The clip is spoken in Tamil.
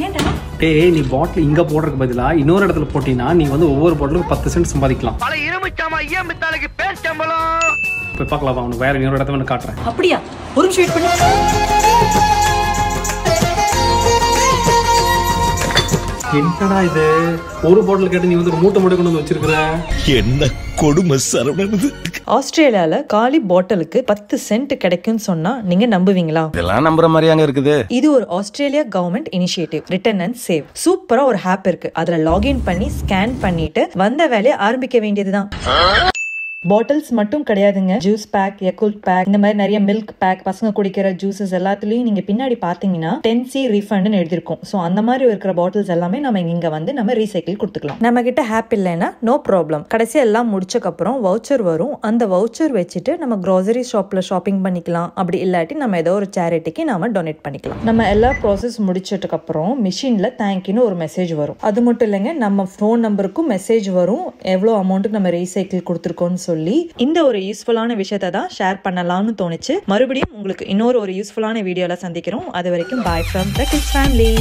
ஏன்டா டேய் நீ பாட்டில் இங்க போடுறதுக்கு பதிலா இன்னொரு இடத்துல போட்டீங்கன்னா நீ வந்து ஒவ்வொரு பாட்டிலுக்கு 10 சென்ட் சம்பாதிக்கலாம். பல இருமுச்சாமா ஏன் மித்தாளுக்கு பேர் சம்பளம் போய் பார்க்கலாம் அவனுக்கு வேற இன்னொரு இடத்துல வந்து காட்டுறேன். அப்படியா? ஒரு நிமிஷம் வெயிட் பண்ணு. என்னடா இது ஒரு பாட்டில் கேட்டு நீ வந்து ஒரு மூட்டை கொண்டு வந்து வச்சிருக்கிற. என்ன கொடுமை சரவணன். ஆஸ்திரேலியால காலி பாட்டிலுக்கு 10 சென்ட் கிடைக்கும்னு சொன்னா நீங்க நம்புவீங்களா? இதெல்லாம் நம்புற மாதிரியாங்க இருக்குது. இது ஒரு Australia government initiative return and save. சூப்பரா ஒரு ஆப் இருக்கு. அதுல லாகின் பண்ணி ஸ்கேன் பண்ணிட்டு வந்த வேலையை ஆரம்பிக்க வேண்டியதுதான். பாட்டில்ஸ் மட்டும் கிடையாதுங்க. ஜூஸ் பேக், யகுல்ட் பேக், இந்த மாதிரி நிறைய மில்க் பேக், பசங்க குடிக்கிற ஜூசஸ் எல்லாத்துலயும் நீங்க பின்னாடி பாத்தீங்கன்னா 10C ரீஃபண்ட்னு எழுதிருக்கும். சோ அந்த மாதிரி இருக்கிற பாட்டில்ஸ் எல்லாமே நம்ம இங்க வந்து நம்ம ரீசைக்கிள் கொடுத்துக்கலாம். நம்ம கிட்ட ஹேப் இல்லைன்னா நோ ப்ராப்ளம். கடைசியா எல்லாம் முடிச்சக்கு அப்புறம் வவுச்சர் வரும். அந்த வவுச்சர் வச்சுட்டு நம்ம கிராசரி ஷாப்ல ஷாப்பிங் பண்ணிக்கலாம். அப்படி இல்லாட்டி நம்ம ஏதோ ஒரு சேரிட்டிக்கு நாம டொனேட் பண்ணிக்கலாம். நம்ம எல்லா ப்ராசஸ் முடிச்சதுக்கு அப்புறம் மிஷின்ல தேங்க்யூன்னு ஒரு மெசேஜ் வரும். அது மட்டும் இல்லைங்க, நம்ம ஃபோன் நம்பருக்கும் மெசேஜ் வரும் எவ்வளவு அமௌண்ட்டுக்கு நம்ம ரீசைக்கிள் கொடுத்துருக்கோம்னு சொல்லி. இந்த ஒரு யூஸ்ஃபுல்லான விஷயத்தை தான் ஷேர் பண்ணலாம்னு தோணுச்சு. மறுபடியும் உங்களுக்கு இன்னொரு ஒரு யூஸ்ஃபுல்லான வீடியோல சந்திக்கிறோம். அது வரைக்கும் bye from the kids family.